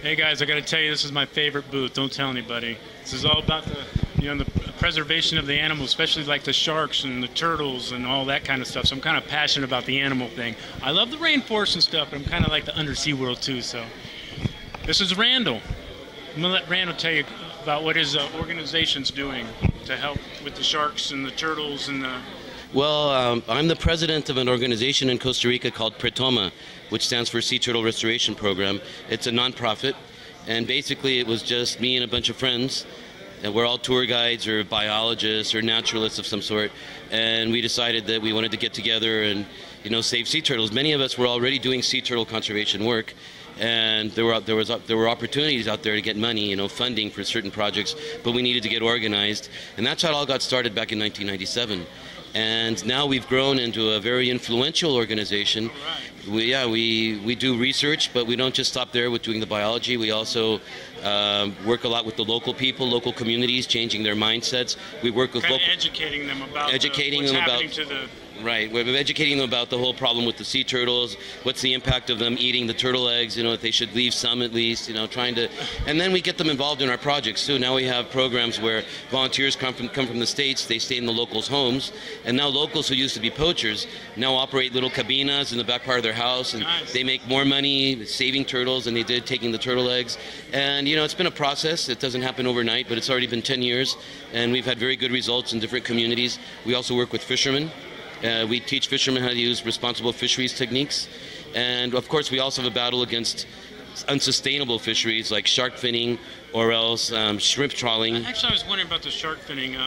Hey guys, I got to tell you, this is my favorite booth. Don't tell anybody. This is all about the preservation of the animals, especially like the sharks and the turtles and all that kind of stuff. So I'm kind of passionate about the animal thing. I love the rainforest and stuff, but I'm kind of like the undersea world too. So this is Randall. I'm gonna let Randall tell you about what his organization's doing to help with the sharks and the turtles and the... Well, I'm the president of an organization in Costa Rica called PRETOMA, which stands for Sea Turtle Restoration Program. It's a nonprofit, and basically it was just me and a bunch of friends, and we're all tour guides or biologists or naturalists of some sort, and we decided that we wanted to get together and, save sea turtles. Many of us were already doing sea turtle conservation work, and there were opportunities out there to get money, funding for certain projects, but we needed to get organized, and that's how it all got started back in 1997. And now we've grown into a very influential organization. We do research, but we don't just stop there with doing the biology. We also work a lot with the local people, local communities, changing their mindsets. We work with educating them about what's happening to the... Right, we're educating them about the whole problem with the sea turtles, what's the impact of them eating the turtle eggs, if they should leave some at least, trying to... And then we get them involved in our projects too. Now we have programs where volunteers come from the States, they stay in the locals' homes, and now locals who used to be poachers now operate little cabinas in the back part of their house, and they make more money saving turtles than they did taking the turtle eggs. And it's been a process. It doesn't happen overnight, but it's already been 10 years, and we've had very good results in different communities. We also work with fishermen. We teach fishermen how to use responsible fisheries techniques. And of course, we also have a battle against unsustainable fisheries like shark finning or else shrimp trawling. Actually, I was wondering about the shark finning.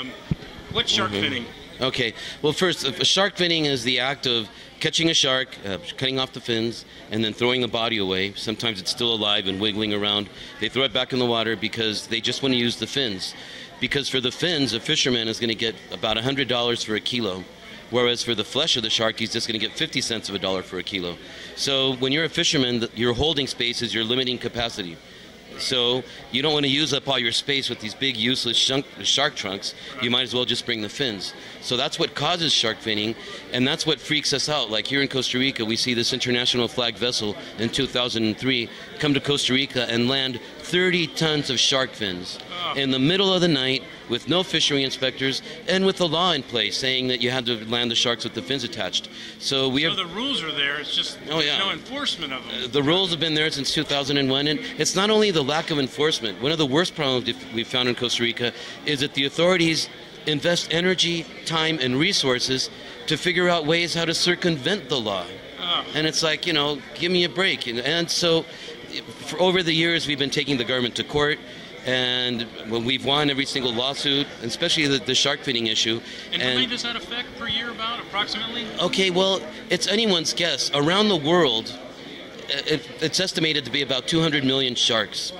What's shark finning? Okay, well first, shark finning is the act of catching a shark, cutting off the fins, and then throwing the body away. Sometimes it's still alive and wiggling around. They throw it back in the water because they just want to use the fins. Because for the fins, a fisherman is going to get about $100 for a kilo. Whereas for the flesh of the shark, he's just going to get 50 cents of a dollar for a kilo. So when you're a fisherman, your holding space is your limiting capacity. So you don't want to use up all your space with these big useless shark trunks. You might as well just bring the fins. So that's what causes shark finning, and that's what freaks us out. Like here in Costa Rica, we see this international flag vessel in 2003 come to Costa Rica and land 30 tons of shark fins in the middle of the night with no fishery inspectors and with the law in place saying that you had to land the sharks with the fins attached. So the rules are there, it's just no enforcement of them. The rules have been there since 2001, and it's not only the lack of enforcement. One of the worst problems we've found in Costa Rica is that the authorities invest energy, time, and resources to figure out ways how to circumvent the law. And it's like, give me a break. And so for over the years, we've been taking the government to court. And we've won every single lawsuit, especially the shark finning issue. And how many does that affect per year about, approximately? Okay, well, it's anyone's guess. Around the world, it's estimated to be about 200 million sharks.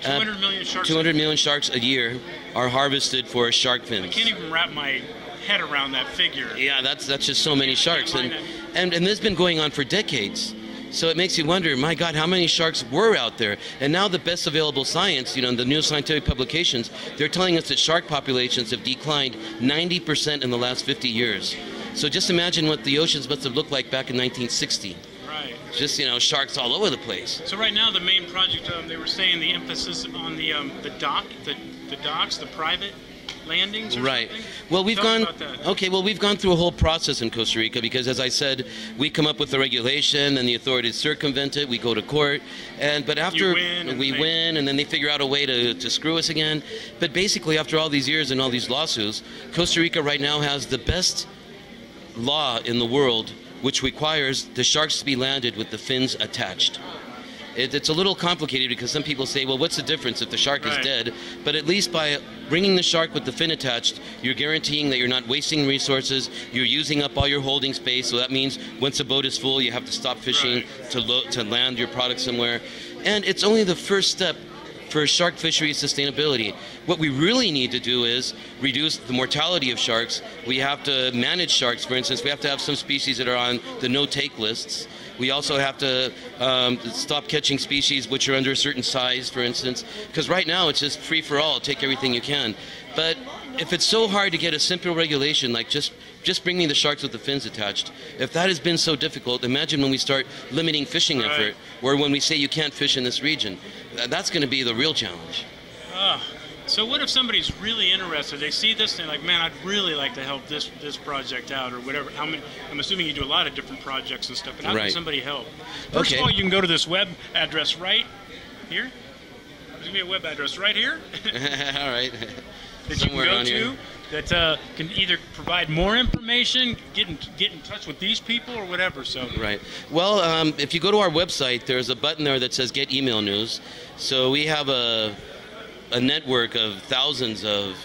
200 million sharks? 200 million sharks a year are harvested for shark fins. I can't even wrap my head around that figure. Yeah, that's just so many sharks. And this has been going on for decades. So it makes you wonder, my God, how many sharks were out there? And now the best available science, the new scientific publications, they're telling us that shark populations have declined 90% in the last 50 years. So just imagine what the oceans must have looked like back in 1960. Right. Just, sharks all over the place. So right now the main project, they were saying the emphasis on the docks, the private landings or right. something? Well, we've gone through a whole process in Costa Rica because, as I said, we come up with the regulation and the authorities circumvent it. We go to court, but after we win, and then they figure out a way to screw us again. But basically, after all these years and all these lawsuits, Costa Rica right now has the best law in the world, which requires the sharks to be landed with the fins attached. It's a little complicated because some people say, well, what's the difference if the shark is dead? But at least by bringing the shark with the fin attached, you're guaranteeing that you're not wasting resources, you're using up all your holding space, so that means once a boat is full, you have to stop fishing to land your product somewhere. And it's only the first step for shark fishery sustainability. What we really need to do is reduce the mortality of sharks. We have to manage sharks, for instance. We have to have some species that are on the no-take lists. We also have to stop catching species which are under a certain size, for instance, because right now it's just free for all, take everything you can. But if it's so hard to get a simple regulation like just bring me the sharks with the fins attached, if that has been so difficult, imagine when we start limiting fishing effort, or when we say you can't fish in this region. That's going to be the real challenge. So what if somebody's really interested? They see this and they're like, man, I'd really like to help this project out or whatever. I'm assuming you do a lot of different projects and stuff, but how can somebody help? First of all, you can go to this web address right here. There's going to be a web address right here. All right. That you can go to that can either provide more information, get in touch with these people or whatever. So right. Well, if you go to our website, there's a button there that says Get Email News. So we have a network of thousands of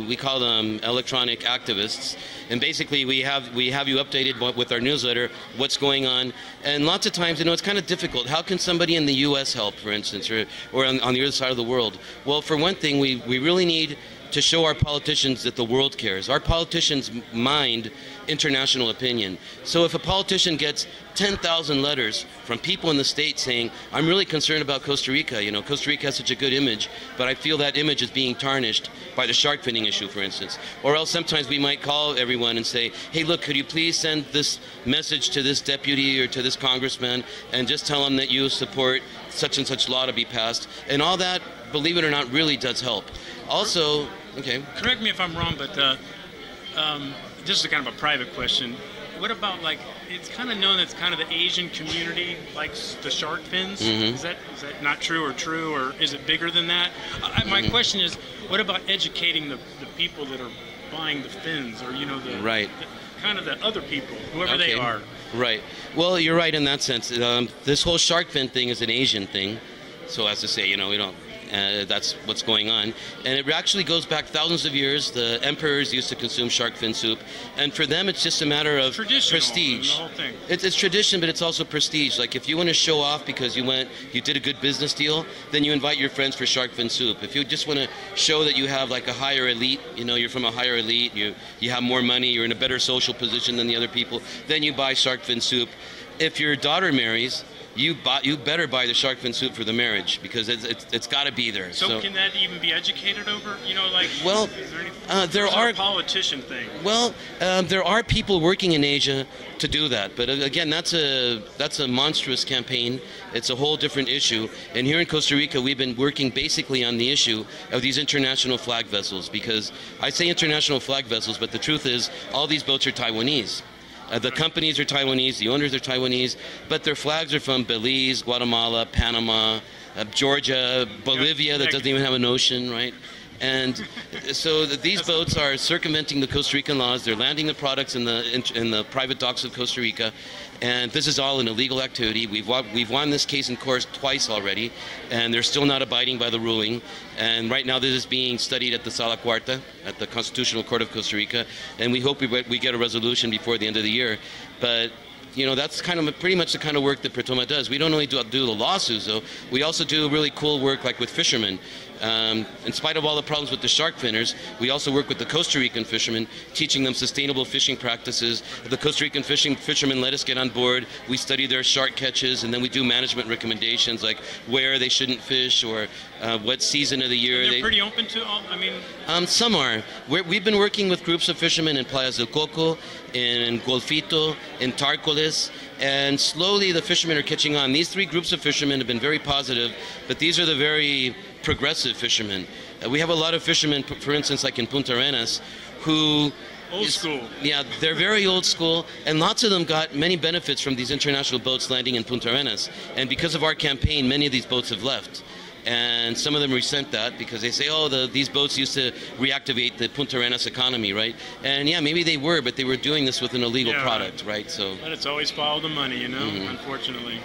we call them electronic activists, and basically we have you updated with our newsletter what's going on. And lots of times, it's kind of difficult. How can somebody in the U.S. help, for instance, or on the other side of the world? Well, for one thing, we really need to show our politicians that the world cares. Our politicians mind international opinion. So if a politician gets 10,000 letters from people in the States saying, I'm really concerned about Costa Rica, Costa Rica has such a good image, but I feel that image is being tarnished by the shark finning issue, for instance. Or else sometimes we might call everyone and say, hey, look, could you please send this message to this deputy or to this congressman and just tell them that you support such and such law to be passed. And all that, believe it or not, really does help. Also, okay. Correct me if I'm wrong, but this is kind of a private question. What about, like, it's kind of known that it's kind of the Asian community likes the shark fins. Mm-hmm. Is that not true, or is it bigger than that? My question is, what about educating the people that are buying the fins, or kind of the other people, whoever they are? Right. Well, you're right in that sense. This whole shark fin thing is an Asian thing. So as to say, we don't. That's what's going on. And it actually goes back thousands of years. The emperors used to consume shark fin soup. And for them, it's just a matter of prestige. The whole thing. It's tradition, but it's also prestige. Like if you want to show off because you did a good business deal, then you invite your friends for shark fin soup. If you just want to show that you have like a higher elite, you're from a higher elite, you have more money, you're in a better social position than the other people, then you buy shark fin soup. If your daughter marries, you better buy the shark fin soup for the marriage, because it's got to be there. So can that even be educated over? Well, is there a politician thing? Well, there are people working in Asia to do that, but again, that's a monstrous campaign. It's a whole different issue. And here in Costa Rica, we've been working basically on the issue of these international flag vessels, because I say international flag vessels, but the truth is all these boats are Taiwanese. The companies are Taiwanese, the owners are Taiwanese, but their flags are from Belize, Guatemala, Panama, Georgia, Bolivia that doesn't even have an ocean, right? And so these boats are circumventing the Costa Rican laws. They're landing the products in the private docks of Costa Rica, and this is all an illegal activity. We've won this case in court twice already, and they're still not abiding by the ruling. And right now this is being studied at the Sala Cuarta, at the Constitutional Court of Costa Rica, and we hope we get a resolution before the end of the year. But that's kind of pretty much the kind of work that PRETOMA does. We don't only do the lawsuits, though. We also do really cool work, like with fishermen. In spite of all the problems with the shark finners, we also work with the Costa Rican fishermen, teaching them sustainable fishing practices. The Costa Rican fishermen let us get on board. We study their shark catches, and then we do management recommendations, like where they shouldn't fish, or what season of the year. And they're pretty open to all, some are. We've been working with groups of fishermen in Playas del Coco, in Golfito, in Tárcoles, and slowly the fishermen are catching on. These three groups of fishermen have been very positive, but these are the very progressive fishermen. We have a lot of fishermen, for instance, like in Punta Arenas, who... Old school. Yeah, they're very old school, and lots of them got many benefits from these international boats landing in Punta Arenas. And because of our campaign, many of these boats have left. And some of them resent that because they say, oh, these boats used to reactivate the Punta Arenas economy, right? And yeah, maybe they were, but they were doing this with an illegal product, right? So. But it's always follow the money, unfortunately.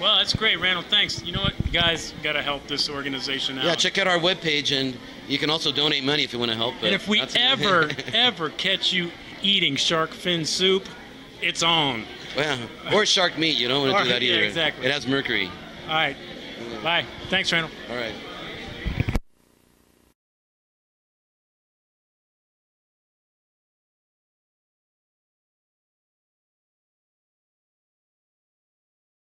Well, that's great, Randall. Thanks. You know what, you guys got to help this organization out. Yeah, check out our webpage, and you can also donate money if you want to help. And if we ever catch you eating shark fin soup, it's on. Well, or shark meat. You don't want to do that either. Yeah, exactly. It has mercury. All right. Bye. Thanks, Randall. All right.